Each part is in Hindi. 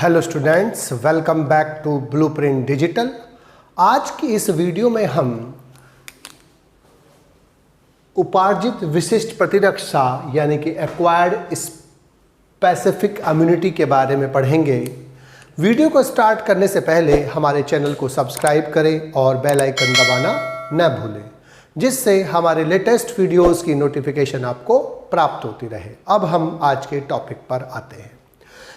Hello students, welcome back to Blueprint Digital. आज की इस वीडियो में हम उपार्जित विशिष्ट प्रतिरक्षा यानी कि एक्वायर्ड स्पेसिफिक इम्यूनिटी के बारे में पढ़ेंगे। वीडियो को स्टार्ट करने से पहले हमारे चैनल को सब्सक्राइब करें और बेल आइकन दबाना न भूलें, जिससे हमारे लेटेस्ट वीडियोस की नोटिफिकेशन आपको प्राप्त होती रहे। अब हम आज के टॉपिक पर आते हैं।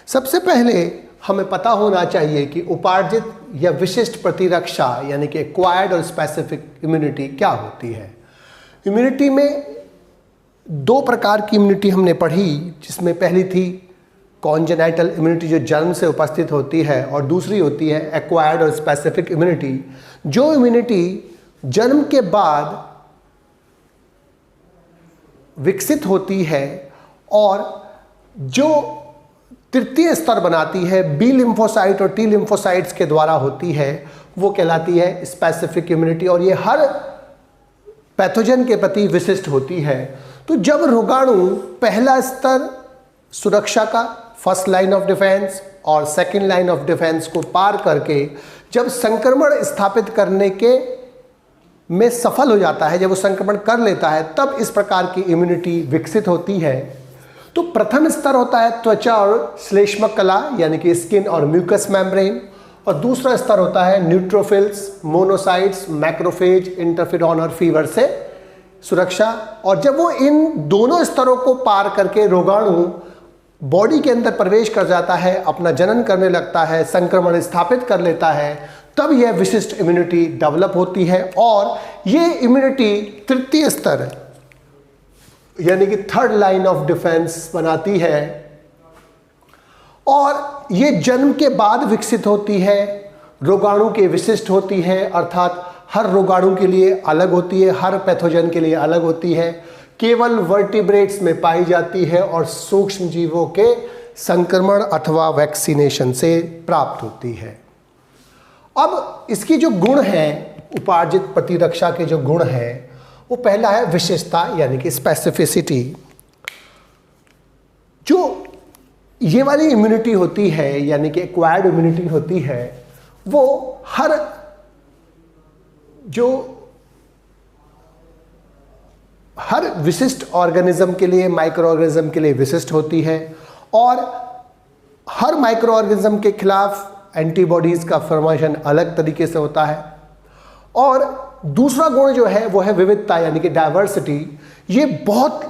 सबसे पहले हमें पता होना चाहिए कि उपार्जित या विशिष्ट प्रतिरक्षा यानी कि एक्वायर्ड और स्पेसिफिक इम्यूनिटी क्या होती है। इम्यूनिटी में दो प्रकार की इम्यूनिटी हमने पढ़ी, जिसमें पहली थी कॉन्जेनाइटल इम्यूनिटी जो जन्म से उपस्थित होती है, और दूसरी होती है एक्वायर्ड और स्पेसिफिक इम्यूनिटी जो इम्यूनिटी जन्म के बाद विकसित होती है और जो तृतीय स्तर बनाती है, बी लिम्फोसाइट और टी लिम्फोसाइट्स के द्वारा होती है, वो कहलाती है स्पेसिफिक इम्यूनिटी, और ये हर पैथोजन के प्रति विशिष्ट होती है। तो जब रोगाणु पहला स्तर सुरक्षा का फर्स्ट लाइन ऑफ डिफेंस और सेकंड लाइन ऑफ डिफेंस को पार करके जब संक्रमण स्थापित करने के में सफल हो जाता है, जब वो संक्रमण कर लेता है, तब इस प्रकार की इम्यूनिटी विकसित होती है। तो प्रथम स्तर होता है त्वचा और श्लेष्मक कला यानी कि स्किन और म्यूकस मेम्ब्रेन, और दूसरा स्तर होता है न्यूट्रोफिल्स, मोनोसाइट्स, मैक्रोफेज, इंटरफेरॉन और फीवर से सुरक्षा। और जब वो इन दोनों स्तरों को पार करके रोगाणु बॉडी के अंदर प्रवेश कर जाता है, अपना जनन करने लगता है, संक्रमण स्थापित कर लेता है, तब यह विशिष्ट इम्यूनिटी डेवलप होती है। और ये इम्यूनिटी तृतीय स्तर यानी कि थर्ड लाइन ऑफ डिफेंस बनाती है, और ये जन्म के बाद विकसित होती है, रोगाणु के विशिष्ट होती है, अर्थात हर रोगाणु के लिए अलग होती है, हर पैथोजन के लिए अलग होती है, केवल वर्टिब्रेट्स में पाई जाती है और सूक्ष्म जीवों के संक्रमण अथवा वैक्सीनेशन से प्राप्त होती है। अब इसकी जो गुण है, उपार्जित प्रतिरक्षा के जो गुण हैं, वो पहला है विशेषता यानी कि स्पेसिफिसिटी। जो ये वाली इम्यूनिटी होती है यानी कि एक्वायर्ड इम्यूनिटी होती है, वो हर विशिष्ट ऑर्गेनिज्म के लिए, माइक्रो ऑर्गेनिज्म के लिए विशिष्ट होती है, और हर माइक्रो ऑर्गेनिज्म के खिलाफ एंटीबॉडीज का फॉर्मेशन अलग तरीके से होता है। और दूसरा गुण जो है वो है विविधता यानी कि डाइवर्सिटी। ये बहुत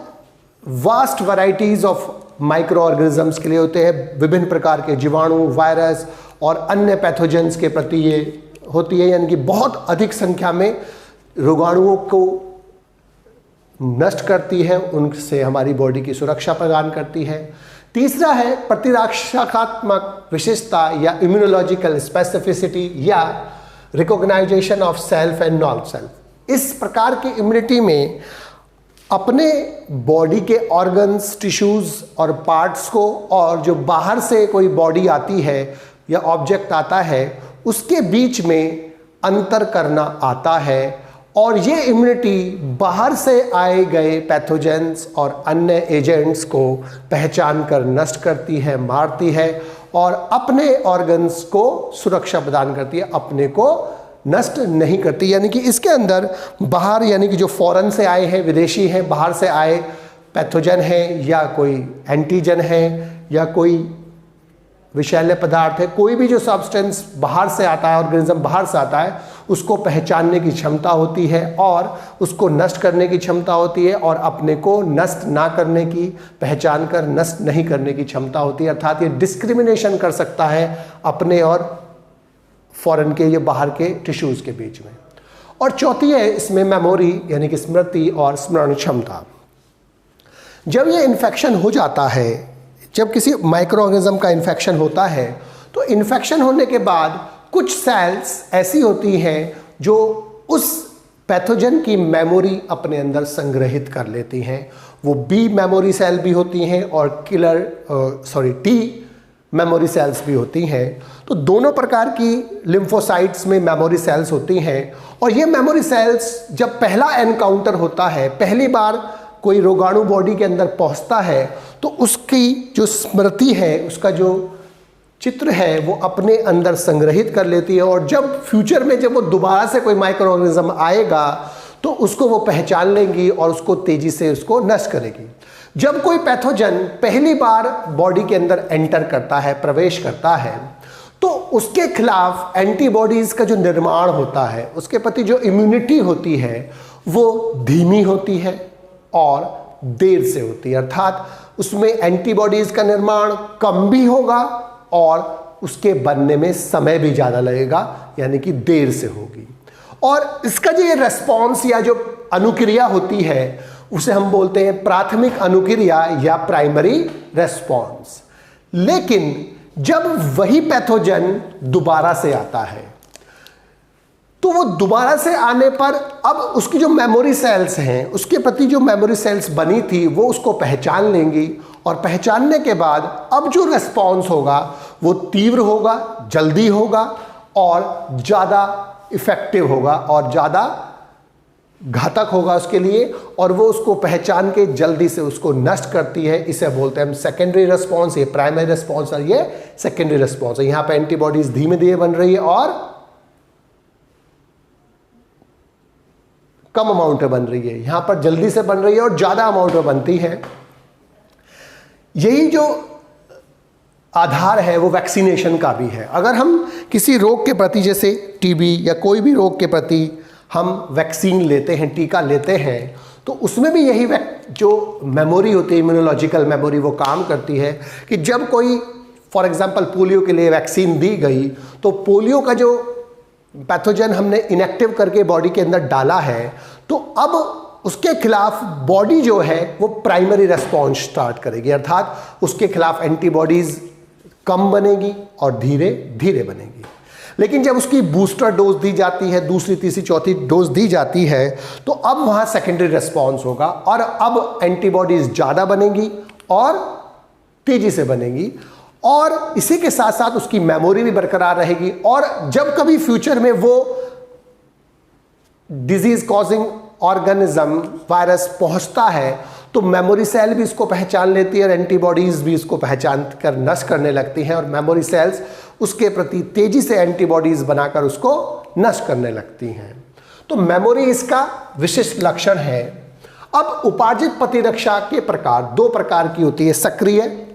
vast varieties of micro organisms के लिए होते हैं, विभिन्न प्रकार के जीवाणु, वायरस और अन्य पैथोजेंस के प्रति ये होती है, यानी कि बहुत अधिक संख्या में रोगाणुओं को नष्ट करती है, उनसे हमारी बॉडी की सुरक्षा प्रदान करती है। तीसरा है प्रतिरक्षात्मक विशेषता या इम्यूनोलॉजिकल स्पेसिफिसिटी या recognization of self and non self. इस प्रकार की इम्यूनिटी में अपने बॉडी के ऑर्गन्स, टिश्यूज और पार्ट्स को, और जो बाहर से कोई बॉडी आती है या ऑब्जेक्ट आता है, उसके बीच में अंतर करना आता है, और ये इम्यूनिटी बाहर से आए गए पैथोजेंस और अन्य एजेंट्स को पहचान कर नष्ट करती है, मारती है, और अपने ऑर्गन्स को सुरक्षा प्रदान करती है, अपने को नष्ट नहीं करती। यानी कि इसके अंदर बाहर यानी कि जो फॉरेन से आए हैं, विदेशी हैं, बाहर से आए पैथोजन हैं, या कोई एंटीजन है, या कोई विषैले पदार्थ है, कोई भी जो सब्सटेंस बाहर से आता है, ऑर्गेनिज्म बाहर से आता है, उसको पहचानने की क्षमता होती है और उसको नष्ट करने की क्षमता होती है, और अपने को नष्ट ना करने की, पहचान कर नष्ट नहीं करने की क्षमता होती है। अर्थात ये डिस्क्रिमिनेशन कर सकता है अपने और फॉरेन के या बाहर के टिश्यूज के बीच में। और चौथी है इसमें मेमोरी यानी कि स्मृति और स्मरण क्षमता। जब ये इन्फेक्शन हो जाता है, जब किसी माइक्रो ऑर्गेनिज्म का इन्फेक्शन होता है, तो इन्फेक्शन होने के बाद कुछ सेल्स ऐसी होती हैं जो उस पैथोजन की मेमोरी अपने अंदर संग्रहित कर लेती हैं। वो बी मेमोरी सेल भी होती हैं और टी मेमोरी सेल्स भी होती हैं। तो दोनों प्रकार की लिम्फोसाइट्स में मेमोरी सेल्स होती हैं, और ये मेमोरी सेल्स जब पहला एनकाउंटर होता है, पहली बार कोई रोगाणु बॉडी के अंदर पहुंचता है, तो उसकी जो स्मृति है, उसका जो चित्र है वो अपने अंदर संग्रहित कर लेती है, और जब फ्यूचर में जब वो दोबारा से कोई माइक्रो ऑर्गेनिज्म आएगा तो उसको वो पहचान लेंगी और उसको तेजी से उसको नष्ट करेगी। जब कोई पैथोजन पहली बार बॉडी के अंदर एंटर करता है, प्रवेश करता है, तो उसके खिलाफ एंटीबॉडीज का जो निर्माण होता है, उसके प्रति जो इम्यूनिटी होती है वो धीमी होती है और देर से होती है। अर्थात उसमें एंटीबॉडीज का निर्माण कम भी होगा और उसके बनने में समय भी ज़्यादा लगेगा, यानी कि देर से होगी। और इसका जो ये रेस्पॉन्स या जो अनुक्रिया होती है उसे हम बोलते हैं प्राथमिक अनुक्रिया या प्राइमरी रेस्पॉन्स। लेकिन जब वही पैथोजन दोबारा से आता है तो वो दोबारा से आने पर अब उसकी जो मेमोरी सेल्स हैं, उसके प्रति जो मेमोरी सेल्स बनी थी वो उसको पहचान लेंगी, और पहचानने के बाद अब जो रेस्पॉन्स होगा वो तीव्र होगा, जल्दी होगा और ज़्यादा इफेक्टिव होगा और ज़्यादा घातक होगा उसके लिए, और वो उसको पहचान के जल्दी से उसको नष्ट करती है। इसे बोलते हैं हम सेकेंडरी रेस्पॉन्स। ये प्राइमरी रेस्पॉन्स और ये सेकेंडरी रेस्पॉन्स है। यहाँ पे एंटीबॉडीज धीमे धीमे बन रही है और कम अमाउंट में बन रही है, यहां पर जल्दी से बन रही है और ज्यादा अमाउंट में बनती है। यही जो आधार है वो वैक्सीनेशन का भी है। अगर हम किसी रोग के प्रति, जैसे टीबी या कोई भी रोग के प्रति हम वैक्सीन लेते हैं, टीका लेते हैं, तो उसमें भी यही जो मेमोरी होती है, इम्यूनोलॉजिकल मेमोरी, वो काम करती है कि जब कोई फॉर एग्जांपल पोलियो के लिए वैक्सीन दी गई तो पोलियो का जो पैथोजन हमने इनएक्टिव करके बॉडी के अंदर डाला है, तो अब उसके खिलाफ बॉडी जो है वो प्राइमरी रेस्पॉन्स स्टार्ट करेगी, अर्थात उसके खिलाफ एंटीबॉडीज कम बनेगी और धीरे धीरे बनेगी। लेकिन जब उसकी बूस्टर डोज दी जाती है, दूसरी तीसरी चौथी डोज दी जाती है, तो अब वहां सेकेंडरी रेस्पॉन्स होगा और अब एंटीबॉडीज ज़्यादा बनेगी और तेजी से बनेगी, और इसी के साथ साथ उसकी मेमोरी भी बरकरार रहेगी। और जब कभी फ्यूचर में वो डिजीज कॉजिंग ऑर्गेनिज्म, वायरस पहुंचता है, तो मेमोरी सेल भी इसको पहचान लेती है और एंटीबॉडीज भी इसको पहचान कर नष्ट करने लगती हैं, और मेमोरी सेल्स उसके प्रति तेजी से एंटीबॉडीज बनाकर उसको नष्ट करने लगती हैं। तो मेमोरी इसका विशिष्ट लक्षण है। अब उपार्जित प्रतिरक्षा के प्रकार दो प्रकार की होती है, सक्रिय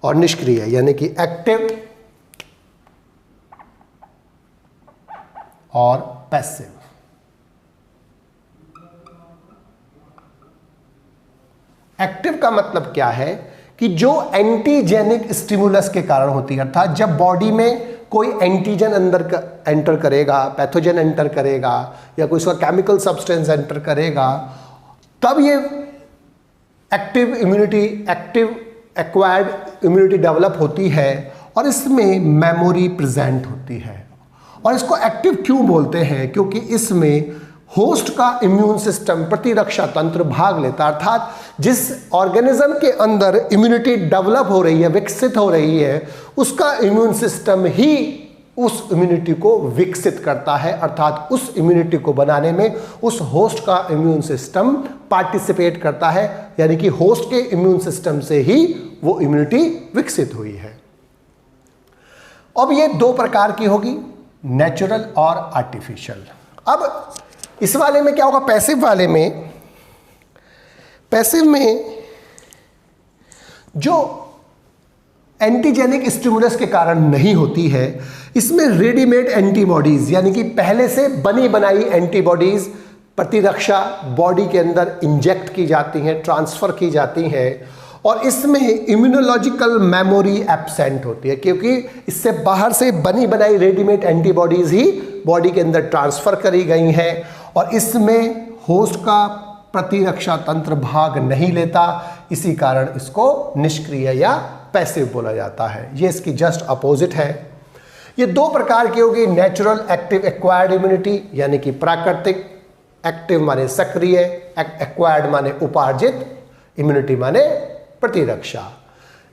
और निष्क्रिय, यानी कि एक्टिव और पैसिव। एक्टिव का मतलब क्या है कि जो एंटीजेनिक स्टिमुलस के कारण होती है, अर्थात जब बॉडी में कोई एंटीजन अंदर एंटर करेगा, पैथोजन एंटर करेगा या कोई उसका केमिकल सब्सटेंस एंटर करेगा, तब ये active immunity, active acquired immunity develop होती है और इसमें मेमोरी प्रेजेंट होती है। और इसको एक्टिव क्यों बोलते हैं? क्योंकि इसमें होस्ट का इम्यून सिस्टम, प्रतिरक्षा तंत्र भाग लेता है, अर्थात जिस ऑर्गेनिज्म के अंदर इम्यूनिटी डेवलप हो रही है, विकसित हो रही है, उसका इम्यून सिस्टम ही उस इम्यूनिटी को विकसित करता है, अर्थात उस इम्यूनिटी को बनाने में उस होस्ट का इम्यून सिस्टम पार्टिसिपेट करता है, यानी कि होस्ट के इम्यून सिस्टम से ही वो इम्यूनिटी विकसित हुई है। अब ये दो प्रकार की होगी, नेचुरल और आर्टिफिशियल। अब इस वाले में क्या होगा, पैसिव वाले में, पैसिव में जो एंटीजेनिक स्टिमुलस के कारण नहीं होती है, इसमें रेडीमेड एंटीबॉडीज, यानी कि पहले से बनी बनाई एंटीबॉडीज प्रतिरक्षा बॉडी के अंदर इंजेक्ट की जाती हैं, ट्रांसफर की जाती हैं, और इसमें इम्यूनोलॉजिकल मेमोरी एब्सेंट होती है, क्योंकि इससे बाहर से बनी बनाई रेडीमेड एंटीबॉडीज ही बॉडी के अंदर ट्रांसफर करी गई हैं, और इसमें होस्ट का प्रतिरक्षा तंत्र भाग नहीं लेता, इसी कारण इसको निष्क्रिय या पैसिव बोला जाता है। ये इसकी जस्ट अपोजिट है। ये दो प्रकार की होगी, नेचुरल एक्टिव एक्वायर्ड इम्यूनिटी, यानी कि प्राकृतिक, एक्टिव माने सक्रिय, एक्वायर्ड माने उपार्जित, इम्यूनिटी माने प्रतिरक्षा।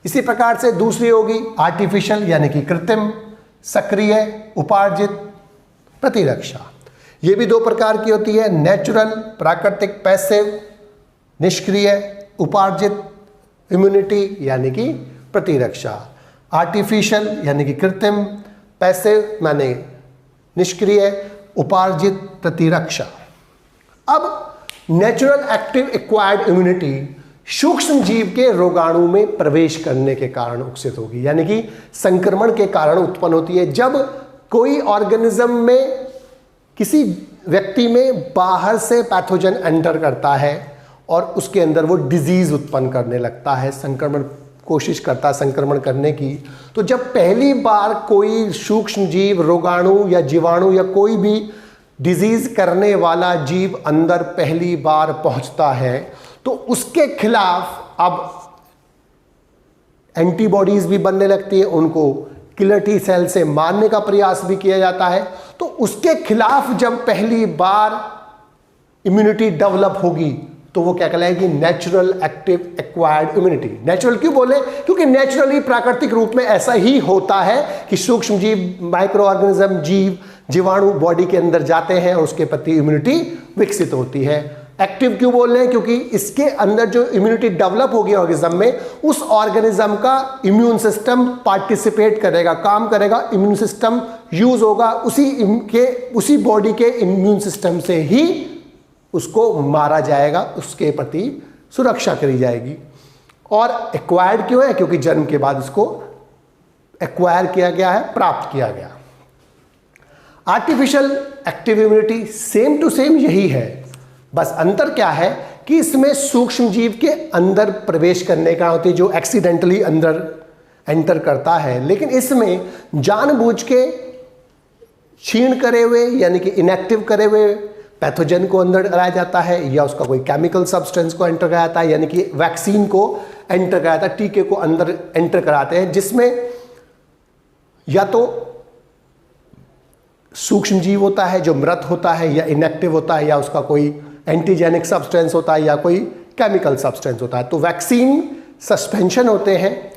इसी प्रकार से दूसरी होगी आर्टिफिशियल, यानी कि कृत्रिम, सक्रिय, उपार्जित, प्रतिरक्षा। ये भी दो प्रकार की होती है, नेचुरल प्राकृतिक, पैसिव निष्क्रिय, उपार्जित इम्यूनिटी यानी कि प्रतिरक्षा। आर्टिफिशियल यानी कि कृत्रिम, पैसिव माने निष्क्रिय, उपार्जित प्रतिरक्षा। अब नेचुरल एक्टिव एक्वायर्ड इम्यूनिटी सूक्ष्म जीव के रोगाणु में प्रवेश करने के कारण विकसित होगी, यानी कि संक्रमण के कारण उत्पन्न होती है। जब कोई ऑर्गेनिज्म में, किसी व्यक्ति में बाहर से पैथोजन एंटर करता है और उसके अंदर वो डिजीज उत्पन्न करने लगता है, संक्रमण कोशिश करता है संक्रमण करने की, तो जब पहली बार कोई सूक्ष्म जीव, रोगाणु या जीवाणु या कोई भी डिजीज करने वाला जीव अंदर पहली बार पहुंचता है, तो उसके खिलाफ अब एंटीबॉडीज भी बनने लगती है, उनको किलर टी सेल से मारने का प्रयास भी किया जाता है। तो उसके खिलाफ जब पहली बार इम्यूनिटी डेवलप होगी तो वो क्या कहलाएगी? Natural active acquired immunity. Natural क्यों बोले? क्योंकि नेचुरली, प्राकृतिक रूप में ऐसा ही होता है कि सूक्ष्म जीव, माइक्रो ऑर्गेनिज्म, जीव, जीवाणु बॉडी के अंदर जाते हैं और उसके प्रति इम्यूनिटी विकसित होती है। एक्टिव क्यों बोल रहे हैं? क्योंकि इसके अंदर जो इम्यूनिटी डेवलप होगी ऑर्गेनिज्म में, उस ऑर्गेनिज्म का इम्यून सिस्टम पार्टिसिपेट करेगा, काम करेगा, इम्यून सिस्टम यूज होगा, उसी बॉडी के इम्यून सिस्टम से ही उसको मारा जाएगा, उसके प्रति सुरक्षा करी जाएगी। और एक्वायर्ड क्यों है? क्योंकि जन्म के बाद इसको एक्वायर किया गया है, प्राप्त किया गया। Artificial active immunity same to same यही है, बस अंतर क्या है कि इसमें सूक्ष्म जीव के अंदर प्रवेश करने का होती है, जो एक्सीडेंटली अंदर एंटर करता है, लेकिन इसमें जानबूझ के क्षीण करे हुए यानी कि इनएक्टिव करे हुए पैथोजन को अंदर कराया जाता है, या उसका कोई केमिकल सब्सटेंस को एंटर कराया जाता है, यानी कि वैक्सीन को एंटर कराया जाता है, टीके को अंदर एंटर कराते हैं, जिसमें या तो सूक्ष्म जीव होता है जो मृत होता है या इनएक्टिव होता है, या उसका कोई एंटीजेनिक सब्सटेंस होता है या कोई केमिकल सब्सटेंस होता है। तो वैक्सीन सस्पेंशन होते हैं,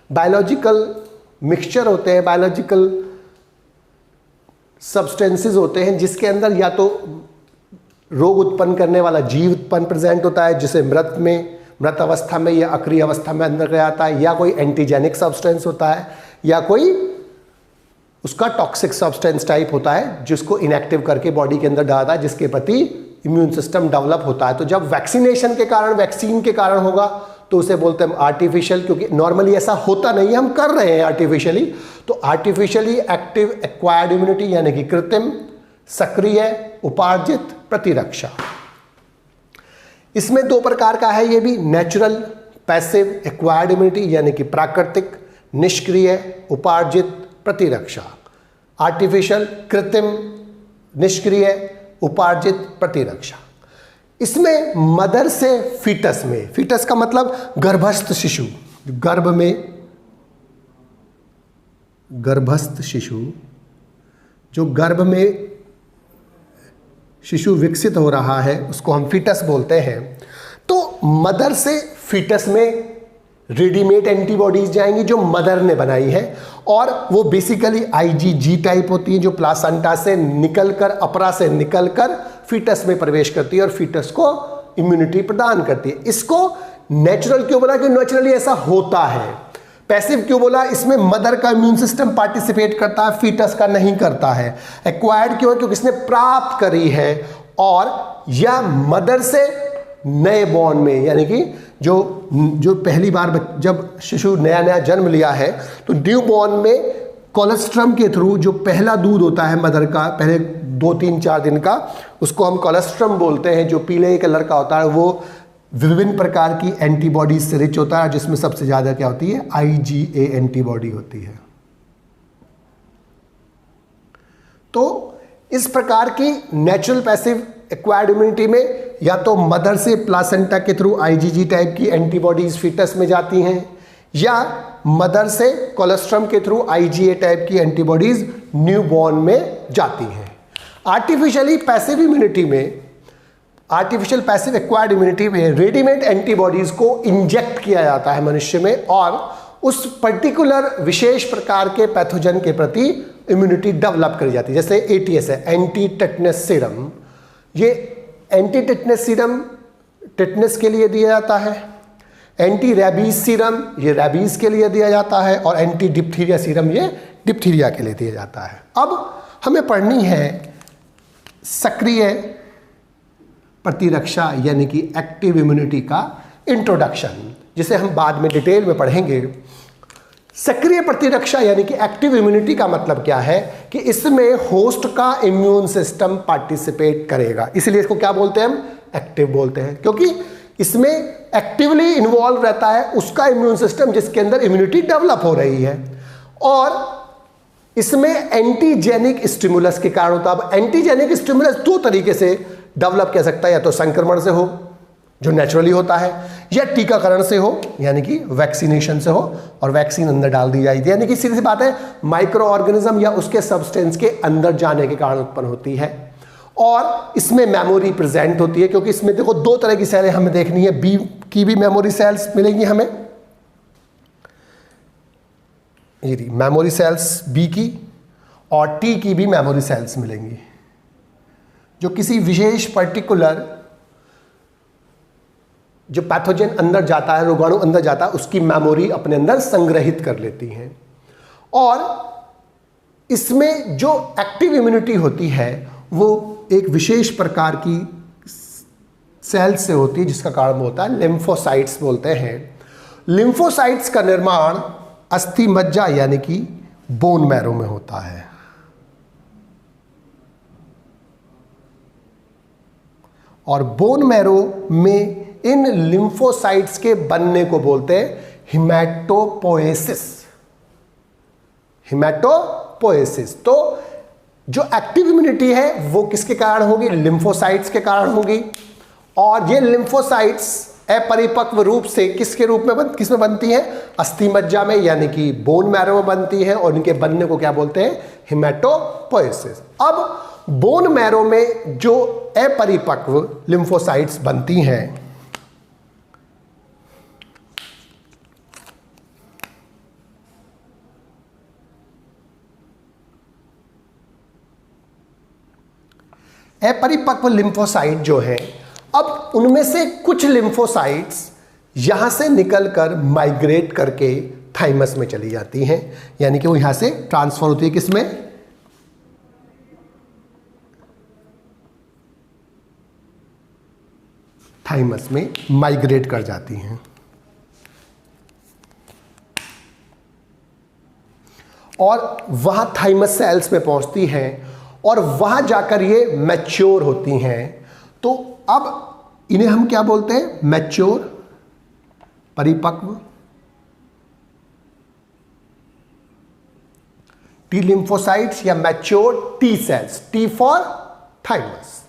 बायोलॉजिकल मिक्सचर होते हैं, बायोलॉजिकल सब्सटेंसेस होते हैं, जिसके अंदर या तो रोग उत्पन्न करने वाला जीव उत्पन्न प्रेजेंट होता है, जिसे मृत अवस्था में या अक्रिय अवस्था में अंदर किया जाता है, या कोई एंटीजेनिक सब्सटेंस होता है, या कोई उसका टॉक्सिक सब्सटेंस टाइप होता है जिसको इनएक्टिव करके बॉडी के अंदर डालता है, जिसके प्रति इम्यून सिस्टम डेवलप होता है। तो जब वैक्सीनेशन के कारण, वैक्सीन के कारण होगा तो उसे बोलते हैं आर्टिफिशियल, क्योंकि नॉर्मली ऐसा होता नहीं है, हम कर रहे हैं आर्टिफिशियली। तो आर्टिफिशियली एक्टिव एक्वायर्ड इम्यूनिटी यानी कि कृत्रिम, सक्रिय, उपार्जित प्रतिरक्षा। इसमें दो प्रकार का है, ये भी नेचुरल पैसिव एक्वायर्ड इम्यूनिटी यानी कि प्राकृतिक, निष्क्रिय, उपार्जित प्रतिरक्षा। आर्टिफिशियल, कृत्रिम, निष्क्रिय, उपार्जित प्रतिरक्षा। इसमें मदर से फीटस में, फीटस का मतलब गर्भस्थ शिशु, गर्भस्थ शिशु, जो गर्भ में शिशु विकसित हो रहा है उसको हम फीटस बोलते हैं। तो मदर से फीटस में रेडीमेड एंटीबॉडीज जाएंगी जो मदर ने बनाई है, और वो बेसिकली IgG टाइप होती है, जो प्लासेंटा से निकलकर, अपरा से निकलकर फीटस में प्रवेश करती है और फीटस को इम्यूनिटी प्रदान करती है। इसको नेचुरल क्यों बोला? कि नेचुरली ऐसा होता है। पैसिव क्यों बोला? इसमें मदर का इम्यून सिस्टम पार्टिसिपेट करता है, फीटस का नहीं करता है। एक्वायर्ड क्यों है? क्योंकि इसने प्राप्त करी है, और या मदर से नए बॉर्न में, यानी कि जो पहली बार जब शिशु नया जन्म लिया है, तो न्यू बॉर्न में कोलेस्ट्रम के थ्रू, जो पहला दूध होता है मदर का, पहले 2-3-4 दिन का, उसको हम कोलेस्ट्रम बोलते हैं, जो पीले कलर का होता है, वो विभिन्न प्रकार की एंटीबॉडीज से रिच होता है, जिसमें सबसे ज़्यादा क्या होती है? IgA एंटीबॉडी होती है। तो इस प्रकार की नेचुरल पैसिव एक्वायर्ड इम्यूनिटी में या तो मदर से प्लासेंटा के थ्रू IgG टाइप की एंटीबॉडीज फीटस में जाती हैं, या मदर से कोलेस्ट्रम के थ्रू IgA टाइप की एंटीबॉडीज न्यूबॉर्न में जाती हैं। आर्टिफिशियली पैसिव इम्यूनिटी में, आर्टिफिशियल पैसिव एक्वायर्ड इम्यूनिटी में रेडीमेड एंटीबॉडीज को इंजेक्ट किया जाता है मनुष्य में, और उस पर्टिकुलर विशेष प्रकार के पैथोजन के प्रति इम्यूनिटी डेवलप करी जाती है। जैसे ATS है, एंटी टेटनस सीरम। ये एंटी टेटनस सीरम टेटनस के लिए दिया जाता है, एंटी रेबीज सीरम ये रेबीज के लिए दिया जाता है, और एंटी डिप्थीरिया सीरम ये डिप्थीरिया के लिए दिया जाता है। अब हमें पढ़नी है सक्रिय प्रतिरक्षा यानी कि एक्टिव इम्यूनिटी का इंट्रोडक्शन, जिसे हम बाद में डिटेल में पढ़ेंगे। सक्रिय प्रतिरक्षा यानी कि एक्टिव इम्यूनिटी का मतलब क्या है कि इसमें होस्ट का इम्यून सिस्टम पार्टिसिपेट करेगा, इसलिए इसको क्या बोलते हैं, हम एक्टिव बोलते हैं, क्योंकि इसमें एक्टिवली इन्वॉल्व रहता है उसका इम्यून सिस्टम जिसके अंदर इम्यूनिटी डेवलप हो रही है। और इसमें एंटीजेनिक स्टिमुलस के कारण होता है। अब एंटीजेनिक स्टिमुलस दो तरीके से डेवलप किया सकता है, या तो संक्रमण से हो जो नेचुरली होता है, या टीकाकरण से हो यानी कि वैक्सीनेशन से हो, और वैक्सीन अंदर डाल दी जाएगी, यानी कि सीधी सी बात है माइक्रो ऑर्गेनिज्म या उसके सब्सटेंस के अंदर जाने के कारण उत्पन्न होती है। और इसमें मेमोरी प्रेजेंट होती है, क्योंकि इसमें देखो दो तरह की सेलें हमें देखनी है, बी की भी मेमोरी सेल्स मिलेंगी हमें, ये मेमोरी सेल्स बी की, और टी की भी मेमोरी सेल्स मिलेंगी, जो किसी विशेष पर्टिकुलर जो पैथोजन अंदर जाता है, रोगाणु अंदर जाता है, उसकी मेमोरी अपने अंदर संग्रहित कर लेती हैं। और इसमें जो एक्टिव इम्यूनिटी होती है वो एक विशेष प्रकार की सेल्स से होती है, जिसका कारण होता है लिम्फोसाइट्स बोलते हैं। लिम्फोसाइट्स का निर्माण अस्थि मज्जा यानी कि बोन मैरो में होता है, और बोन मैरो में इन लिम्फोसाइट्स के बनने को बोलते हैं हिमैटोपोएसिस। हिमैटोपोएसिस। तो जो एक्टिव इम्यूनिटी है वो किसके कारण होगी, लिम्फोसाइट्स के कारण होगी। और ये लिम्फोसाइट्स अपरिपक्व रूप से किसके रूप में किसमें बनती है, अस्थि मज्जा में यानी कि बोन मैरो में बनती है, और इनके बनने को क्या बोलते हैं, हिमैटोपोएसिस। अब बोन मैरो में जो अपरिपक्व लिम्फोसाइट्स बनती हैं, अपरिपक्व लिम्फोसाइट जो है, अब उनमें से कुछ लिम्फोसाइट्स यहां से निकलकर माइग्रेट करके थाइमस में चली जाती हैं, यानी कि वो यहां से ट्रांसफर होती है किसमें, थाइमस में माइग्रेट कर जाती हैं। और वहां थाइमस सेल्स में पहुंचती हैं, और वहां जाकर ये मैच्योर होती हैं। तो अब इन्हें हम क्या बोलते हैं, मैच्योर परिपक्व टी लिम्फोसाइट्स या mature T cells, T for thymus.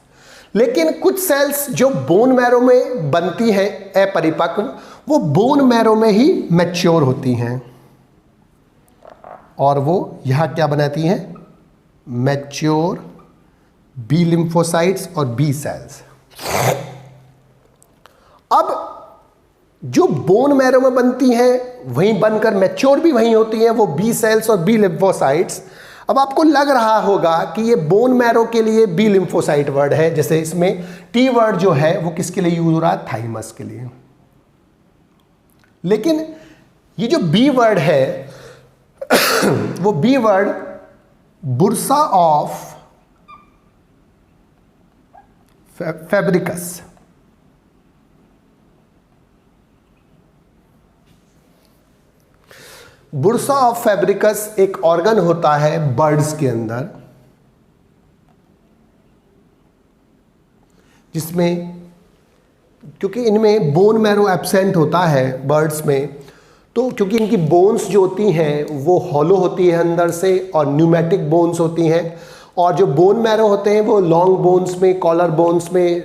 लेकिन कुछ सेल्स जो बोन मैरो में बनती हैं अपरिपक्व, वो बोन मैरो में ही मैच्योर होती हैं, और वो यहां क्या बनाती हैं, मैच्योर बी लिम्फोसाइट्स और बी सेल्स। अब जो बोन मैरो में बनती हैं वहीं बनकर मैच्योर भी वहीं होती हैं, वो बी सेल्स और बी लिम्फोसाइट्स। अब आपको लग रहा होगा कि ये बोन मैरो के लिए बी लिम्फोसाइट वर्ड है, जैसे इसमें टी वर्ड जो है वो किसके लिए यूज हो रहा है, थाइमस के लिए। लेकिन ये जो बी वर्ड है वो B word bursa of Fabricius, bursa of Fabricius एक ऑर्गन होता है बर्ड्स के अंदर, जिसमें क्योंकि इनमें बोन मैरो एब्सेंट होता है बर्ड्स में, तो क्योंकि इनकी बोन्स जो होती हैं वो हॉलो होती है अंदर से, और न्यूमेटिक बोन्स होती हैं, और जो बोन मैरो होते हैं वो लॉन्ग बोन्स में, कॉलर बोन्स में,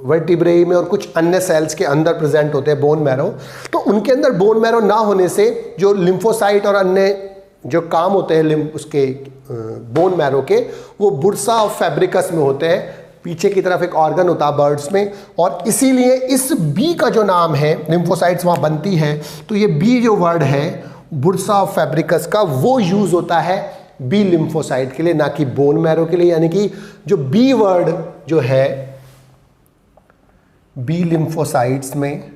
वर्टिब्रेई में और कुछ अन्य सेल्स के अंदर प्रेजेंट होते हैं बोन मैरो। तो उनके अंदर बोन मैरो ना होने से जो लिम्फोसाइट और अन्य जो काम होते हैं उसके बोन मैरो के, वो बुर्सा ऑफ फैब्रिकस में होते हैं, पीछे की तरफ एक ऑर्गन होता है बर्ड्स में। और इसीलिए इस बी का जो नाम है, लिम्फोसाइट्स वहाँ बनती है, तो ये बी जो वर्ड है बुर्सा ऑफ फैब्रिकस का, वो यूज होता है बी लिम्फोसाइट के लिए, ना कि बोन मैरो के लिए। यानी कि जो बी वर्ड जो है बी लिम्फोसाइट्स में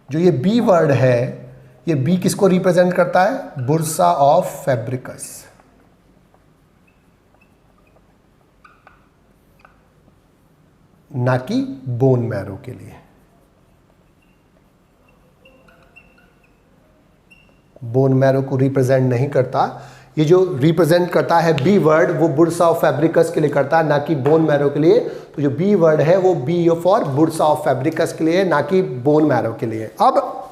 जो ये बी वर्ड है, ये बी किसको रिप्रेजेंट करता है? Bursa of Fabricius. ना कि बोन मैरो के लिए। बोन मैरो को रिप्रेजेंट नहीं करता। ये जो रिप्रेजेंट करता है बी वर्ड, वो बुर्सा ऑफ फैब्रिकस के लिए करता है, ना कि बोन मैरो के लिए। तो जो बी वर्ड है वो B for Bursa of Fabricius के लिए, ना कि बोन मैरो के लिए। अब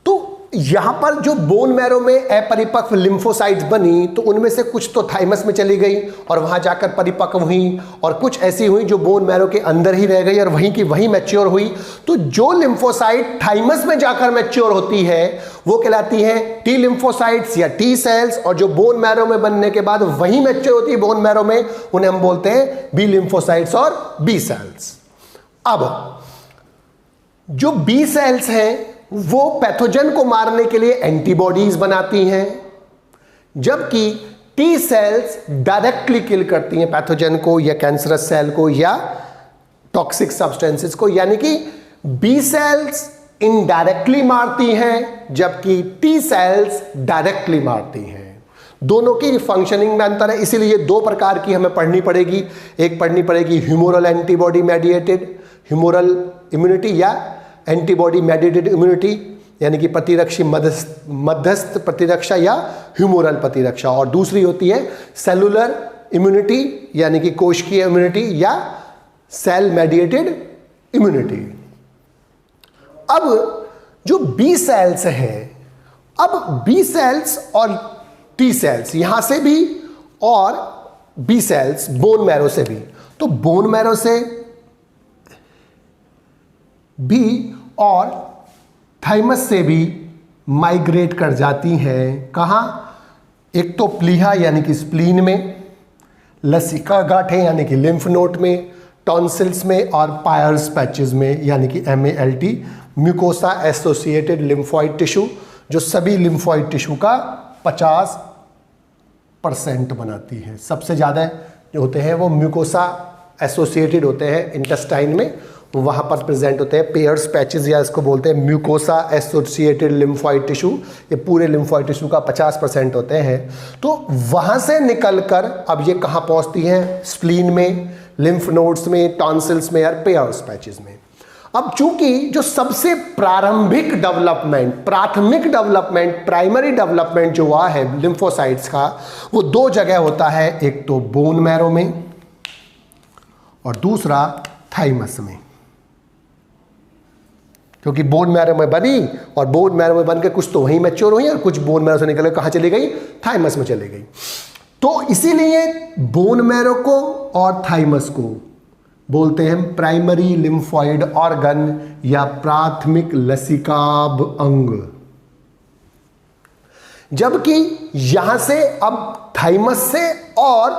तो यहां पर जो बोन मैरो में अपरिपक्व लिम्फोसाइट्स बनी, तो उनमें से कुछ तो थाइमस में चली गई और वहां जाकर परिपक्व हुई, और कुछ ऐसी हुई जो बोन मैरो के अंदर ही रह गई और वहीं की वहीं मैच्योर हुई। तो जो लिम्फोसाइट थाइमस में जाकर मैच्योर होती है वो कहलाती है टी लिम्फोसाइट्स या टी सेल्स, और जो बोन मैरो में बनने के बाद वहीं मैच्योर होती है बोन मैरो में, उन्हें हम बोलते हैं बी लिम्फोसाइट्स और बी सेल्स। अब जो बी सेल्स हैं वो पैथोजन को मारने के लिए एंटीबॉडीज बनाती हैं, जबकि टी सेल्स डायरेक्टली किल करती हैं पैथोजन को या कैंसरस सेल को या टॉक्सिक सब्सटेंसेस को। यानी कि बी सेल्स इनडायरेक्टली मारती हैं, जबकि टी सेल्स डायरेक्टली मारती हैं। दोनों की फंक्शनिंग में अंतर है, इसीलिए दो प्रकार की हमें पढ़नी पड़ेगी। एक पढ़नी पड़ेगी humoral antibody mediated humoral immunity या एंटीबॉडी मेडिएटेड इम्यूनिटी, यानी कि प्रतिरक्षी मध्यस्थ प्रतिरक्षा या ह्यूमोरल प्रतिरक्षा, और दूसरी होती है सेलुलर इम्यूनिटी, यानी कि कोशिकीय इम्यूनिटी या सेल मेडिएटेड इम्यूनिटी। अब जो बी सेल्स हैं, अब बी सेल्स और टी सेल्स यहां से भी और बी सेल्स बोन मैरो से भी, तो बोन मैरो से भी और थाइमस से भी माइग्रेट कर जाती हैं। कहाँ? एक तो प्लीहा यानी कि स्प्लीन में, लसिका गांठें यानी कि लिम्फ नोड में, टॉन्सिल्स में, और पायर्स पैचेस में यानी कि MALT mucosa associated lymphoid tissue, जो सभी लिम्फॉइड टिश्यू का 50% बनाती है। सबसे ज़्यादा जो होते हैं वो म्यूकोसा एसोसिएटेड होते हैं इंटेस्टाइन में, वहाँ पर प्रेजेंट होते हैं पेयर्स पैचेस, या इसको बोलते हैं म्यूकोसा एसोसिएटेड लिम्फॉइड टिश्यू। ये पूरे लिम्फॉइड टिश्यू का 50% होते हैं। तो वहाँ से निकलकर अब ये कहाँ पहुँचती हैं? स्प्लीन में, लिम्फ नोड्स में, टॉन्सिल्स में और पेयर्स पैचेस में। अब चूंकि जो सबसे प्रारंभिक डेवलपमेंट, प्राथमिक डेवलपमेंट, प्राइमरी डेवलपमेंट जो हुआ है लिम्फोसाइट्स का, वो दो जगह होता है, एक तो बोन मैरो में और दूसरा थाइमस में। क्योंकि बोन मैरो में बनी और बोन मैरो में बन के कुछ तो वहीं मैच्योर हुई और कुछ बोन मैरो से निकल के कहाँ चली गई? थाइमस में चली गई। तो इसीलिए बोन मैरो को और थाइमस को बोलते हैं प्राइमरी लिम्फॉइड ऑर्गन या प्राथमिक लसिकाभ अंग। जबकि यहां से अब थाइमस से और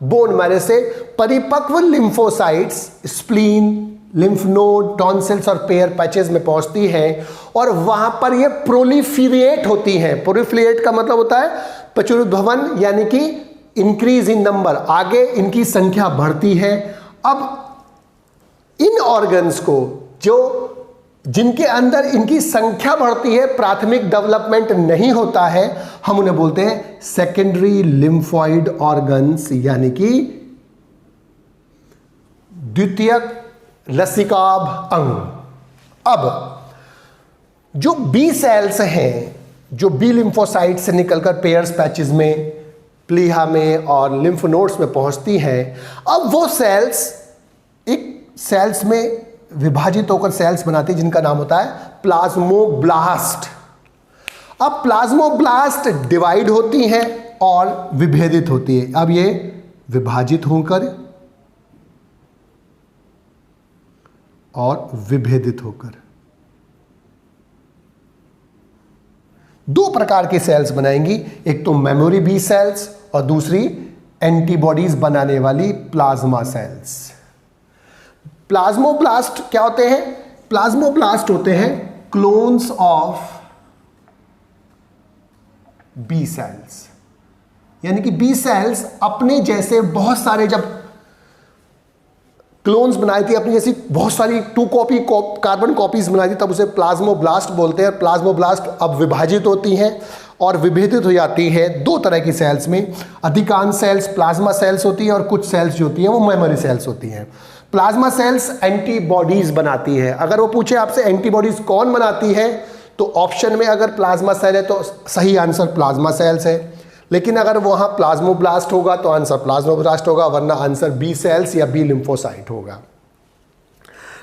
बोन मैरो से परिपक्व lymphocytes spleen, lymph node, tonsils और पेयर पैचेस में पहुंचती हैं और वहां पर ये प्रोलिफरेट होती हैं। प्रोलिफरेट का मतलब होता है प्रचुरभवन, यानी कि इंक्रीज इन नंबर, आगे इनकी संख्या बढ़ती है। अब इन ऑर्गन्स को जिनके अंदर इनकी संख्या बढ़ती है, प्राथमिक डेवलपमेंट नहीं होता है, हम उन्हें बोलते हैं सेकेंडरी लिम्फॉइड ऑर्गन्स, यानी कि द्वितीयक लसिकाभ अंग। अब जो बी सेल्स हैं, जो बी लिम्फोसाइट से निकलकर पेयर्स पैचेस में, प्लीहा में और लिम्फ नोड्स में पहुंचती हैं, अब वो सेल्स एक सेल्स में विभाजित होकर सेल्स बनाती है जिनका नाम होता है प्लाज्मोब्लास्ट। अब प्लाज्मोब्लास्ट डिवाइड होती हैं और विभेदित होती है। अब ये विभाजित होकर और विभेदित होकर दो प्रकार के सेल्स बनाएंगी, एक तो मेमोरी बी सेल्स और दूसरी एंटीबॉडीज बनाने वाली प्लाज्मा सेल्स। प्लाज्मोब्लास्ट क्या होते हैं? प्लाज्मोब्लास्ट होते हैं क्लोन्स ऑफ बी सेल्स, यानी कि बी सेल्स अपने जैसे बहुत सारे जब क्लोन्स बनाई थी अपनी जैसी बहुत सारी 2 कॉपी कार्बन कॉपीज बनाई थी, तब उसे प्लाज्मोब्लास्ट बोलते हैं। प्लाज्मोब्लास्ट अब विभाजित होती हैं और विभेदित हो जाती है 2 तरह की सेल्स में। अधिकांश सेल्स प्लाज्मा सेल्स होती हैं और कुछ सेल्स जो होती हैं वो मेमोरी सेल्स होती हैं। प्लाज्मा सेल्स एंटीबॉडीज बनाती है। अगर वो पूछे आपसे एंटीबॉडीज कौन बनाती है, तो ऑप्शन में अगर प्लाज्मा सेल है तो सही आंसर प्लाज्मा सेल्स है, लेकिन अगर वहाँ प्लाज्मोब्लास्ट होगा तो आंसर प्लाज्मोब्लास्ट होगा, वरना आंसर बी सेल्स या बी लिम्फोसाइट होगा।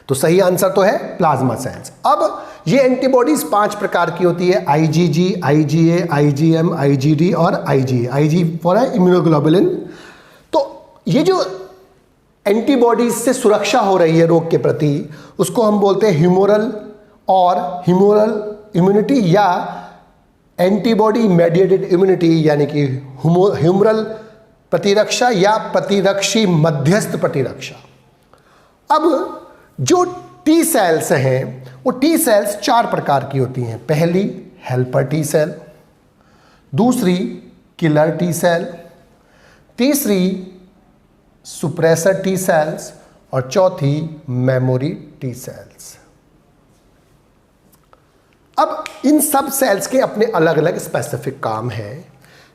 तो सही आंसर तो है प्लाज्मा सेल्स। अब ये एंटीबॉडीज 5 प्रकार की होती है, IgG, IgA, IgM, IgD और IgA। IG for immunoglobulin. तो ये जो एंटीबॉडीज से सुरक्षा हो रही है रोग के प्रति, उसको हम बोलते हैं ह्यूमोरल और ह्यूमोरल इम्यूनिटी या एंटीबॉडी मेडिएटेड इम्यूनिटी, यानी कि ह्यूमरल प्रतिरक्षा या प्रतिरक्षी मध्यस्थ प्रतिरक्षा। अब जो टी सेल्स हैं वो टी सेल्स 4 प्रकार की होती हैं। पहली हेल्पर टी सेल, दूसरी किलर टी सेल, तीसरी सुप्रेसर टी सेल्स और चौथी मेमोरी टी सेल्स। अब इन सब सेल्स के अपने अलग अलग स्पेसिफिक काम हैं।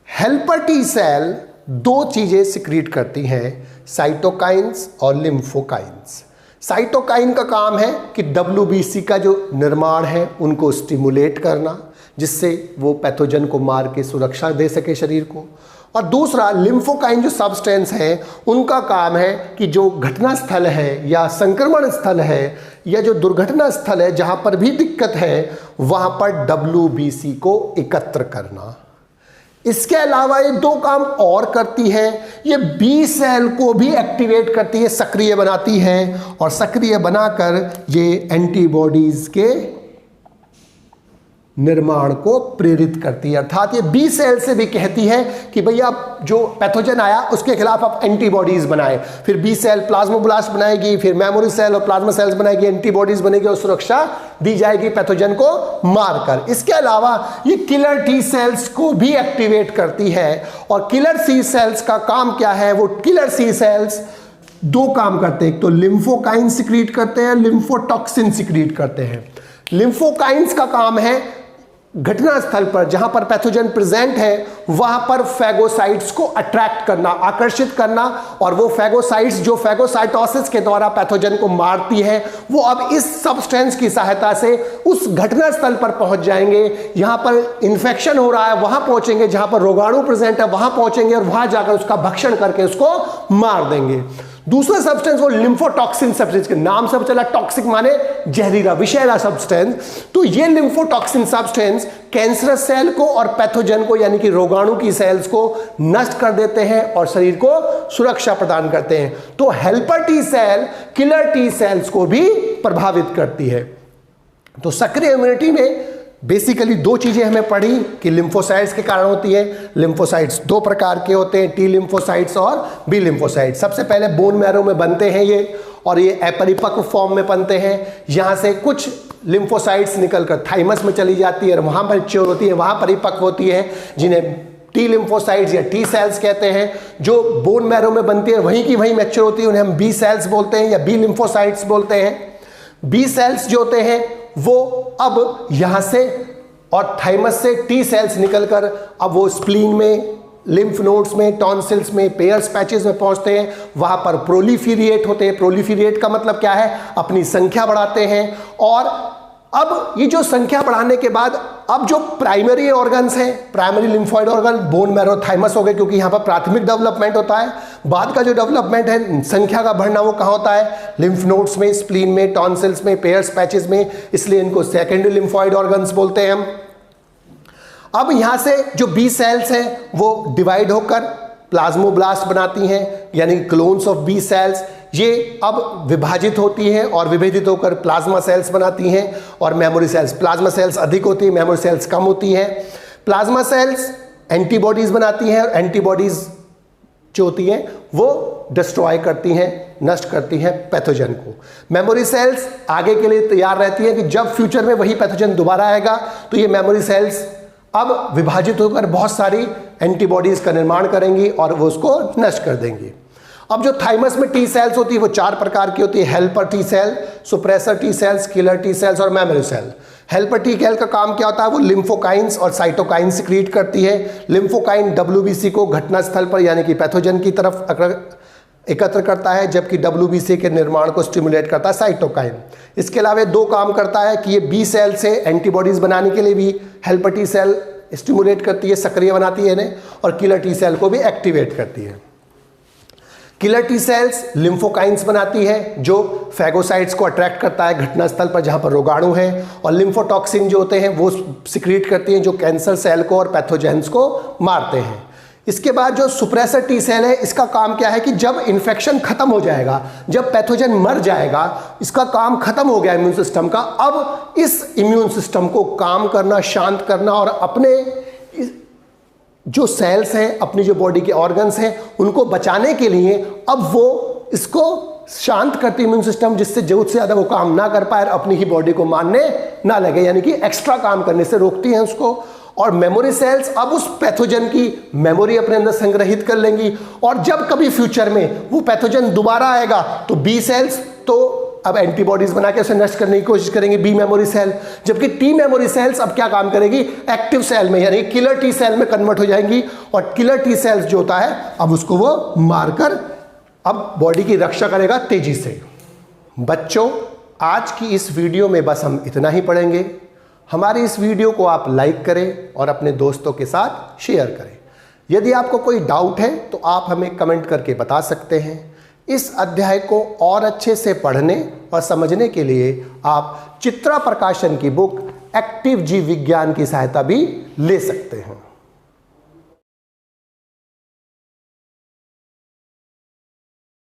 हेल्पर टी सेल 2 चीजें सिक्रीट करती हैं, साइटोकाइंस और लिम्फोकाइंस। साइटोकाइन का काम है कि WBC का जो निर्माण है उनको स्टिमुलेट करना, जिससे वो पैथोजन को मार के सुरक्षा दे सके शरीर को। और दूसरा लिम्फोकाइन जो सब्सटेंस है, उनका काम है कि जो घटना स्थल है या संक्रमण स्थल है या जो दुर्घटना स्थल है जहां पर भी दिक्कत है, वहां पर WBC को एकत्र करना। इसके अलावा ये 2 काम और करती है, ये बी सेल को भी एक्टिवेट करती है, सक्रिय बनाती है, और सक्रिय बनाकर ये एंटीबॉडीज के निर्माण को प्रेरित करती है। अर्थात ये बी सेल से भी कहती है कि भैया जो पैथोजन आया उसके खिलाफ आप एंटीबॉडीज बनाएं। फिर बी सेल प्लाज्मोब्लास्ट बनाएगी, फिर मेमोरी सेल और प्लाज्मा सेल्स बनाएगी, एंटीबॉडीज बनेगी और सुरक्षा दी जाएगी पैथोजन को मारकर। इसके अलावा ये किलर टी सेल्स को भी एक्टिवेट करती है। और किलर सी सेल्स का काम क्या है? वो किलर सी सेल्स 2 काम करते हैं, एक तो लिम्फोकाइन सिक्रीट करते हैं, लिम्फोटॉक्सिन सिक्रीट करते हैं। लिम्फोकाइंस का काम है घटना स्थल पर जहां पर पैथोजन प्रेजेंट है वहां पर फैगोसाइट्स को अट्रैक्ट करना, आकर्षित करना, और वो फैगोसाइट्स जो फैगोसाइटोसिस के द्वारा पैथोजन को मारती है, वो अब इस सब्सटेंस की सहायता से उस घटना स्थल पर पहुंच जाएंगे। यहां पर इन्फेक्शन हो रहा है वहां पहुंचेंगे, जहां पर रोगाणु प्रेजेंट है वहां पहुंचेंगे और वहां जाकर उसका भक्षण करके उसको मार देंगे। दूसरा सब्सटेंस वो लिम्फोटॉक्सिन सब्सटेंस, के नाम से चला टॉक्सिक माने जहरीला, विषैला सब्सटेंस। तो ये लिम्फोटॉक्सिन सब्सटेंस कैंसरस सेल को और पैथोजन को यानी कि रोगाणु की सेल्स को नष्ट कर देते हैं और शरीर को सुरक्षा प्रदान करते हैं। तो helper T cell killer T cells को भी प्रभावित करती है। तो सक्रिय इम्यूनिटी में बेसिकली 2 चीजें हमें पढ़ी कि लिम्फोसाइट्स के कारण होती है। लिम्फोसाइट्स 2 प्रकार के होते हैं, टी लिम्फोसाइट्स और बी लिम्फोसाइट्स। सबसे पहले बोन मैरो में बनते हैं ये, और ये अपरिपक्व फॉर्म में बनते हैं। यहाँ से कुछ लिम्फोसाइट्स निकलकर थाइमस में चली जाती है और वहाँ पर मैच्योर होती है, वहाँ परिपक्व होती है, जिन्हें टी लिम्फोसाइट्स या टी सेल्स कहते हैं। जो बोन मैरो में बनती है वहीं की वहीं मैच्योर होती है, उन्हें हम बी सेल्स बोलते हैं या बी लिम्फोसाइट्स बोलते हैं। बी सेल्स जो होते हैं वो अब यहां से और थाइमस से टी सेल्स निकलकर अब वो स्प्लीन में, लिम्फ नोड्स में, टॉन्सिल्स में, पेयर्स पैचेस में पहुंचते हैं। वहां पर प्रोलिफिरिएट होते हैं। प्रोलिफिरिएट का मतलब क्या है? अपनी संख्या बढ़ाते हैं। और अब ये जो संख्या बढ़ाने के बाद अब जो प्राइमरी ऑर्गन्स हैं, primary lymphoid organ, bone marrow, thymus हो गए, क्योंकि यहाँ पर प्राथमिक डेवलपमेंट होता है। बाद का जो डेवलपमेंट है, संख्या का बढ़ना, वो कहाँ होता है? लिम्फ नोड्स में, स्प्लीन में, टॉन्सिल्स में, पेयर्स पैचेस में, इसलिए इनको सेकेंडरी लिम्फॉइड ऑर्गन्स बोलते हैं हम। अब यहाँ से जो बी सेल्स हैं वो डिवाइड होकर प्लाज्मोब्लास्ट बनाती हैं, यानी क्लोन्स ऑफ बी सेल्स। ये अब विभाजित होती हैं और विभेदित होकर प्लाज्मा सेल्स बनाती हैं और मेमोरी सेल्स। प्लाज्मा सेल्स अधिक होती है, मेमोरी सेल्स कम होती है। प्लाज्मा सेल्स एंटीबॉडीज बनाती हैं और एंटीबॉडीज जो होती हैं वो डिस्ट्रॉय करती हैं, नष्ट करती हैं पैथोजन को। मेमोरी सेल्स आगे के लिए तैयार रहती हैं कि जब फ्यूचर में वही पैथोजन दोबारा आएगा तो ये मेमोरी सेल्स अब विभाजित होकर बहुत सारी एंटीबॉडीज का निर्माण करेंगी और वो उसको नष्ट कर देंगी। अब जो थाइमस में टी सेल्स होती है वो 4 प्रकार की होती है, helper T cell, suppressor T cells, killer T cells और memory cell. Helper T cell का काम क्या होता है, वो लिम्फोकाइंस और साइटोकाइन सिक्रीट करती है। लिम्फोकाइन डब्ल्यूबीसी को घटनास्थल पर यानी कि पैथोजन की तरफ एकत्र करता है, जबकि डब्ल्यूबीसी के निर्माण को स्टिमुलेट करता है साइटोकाइन। इसके अलावा 2 काम करता है कि ये बी सेल से एंटीबॉडीज बनाने के लिए भी हेल्पर टी सेल स्टिमुलेट करती है, सक्रिय बनाती है इन्हें, और किलर टी सेल को भी एक्टिवेट करती है। किलर टी सेल्स लिम्फोकाइंस बनाती है जो फैगोसाइट्स को अट्रैक्ट करता है घटनास्थल पर जहां पर रोगाणु है, और लिम्फोटॉक्सिन जो होते हैं वो सिक्रीट करती हैं जो कैंसर सेल को और पैथोजेंस को मारते हैं। इसके बाद जो सुप्रेसर टी सेल है, इसका काम क्या है कि जब इन्फेक्शन खत्म हो जाएगा, जब पैथोजन मर जाएगा, इसका काम खत्म हो गया इम्यून सिस्टम का, अब इस इम्यून सिस्टम को काम करना, शांत करना और अपने जो सेल्स हैं, अपनी जो बॉडी के ऑर्गन्स हैं, उनको बचाने के लिए अब वो इसको शांत करती इम्यून सिस्टम, जिससे जरूरत से ज़्यादा वो काम ना कर पाए और अपनी ही बॉडी को मारने ना लगे, यानी कि एक्स्ट्रा काम करने से रोकती हैं उसको। और मेमोरी सेल्स अब उस पैथोजन की मेमोरी अपने अंदर संग्रहित कर लेंगी, और जब कभी फ्यूचर में वो पैथोजन दोबारा आएगा तो बी सेल्स तो अब एंटीबॉडीज बना के उसे नष्ट करने की कोशिश करेंगे, बी मेमोरी सेल, जबकि टी मेमोरी सेल्स अब क्या काम करेगी, एक्टिव सेल में यानी किलर टी सेल में कन्वर्ट हो जाएंगी, और किलर टी सेल्स जो होता है अब उसको वो मारकर अब बॉडी की रक्षा करेगा तेजी से। बच्चों, आज की इस वीडियो में बस हम इतना ही पढ़ेंगे। हमारी इस वीडियो को आप लाइक करें और अपने दोस्तों के साथ शेयर करें। यदि आपको कोई डाउट है तो आप हमें कमेंट करके बता सकते हैं। इस अध्याय को और अच्छे से पढ़ने और समझने के लिए आप चित्रा प्रकाशन की बुक एक्टिव जीव विज्ञान की सहायता भी ले सकते हैं।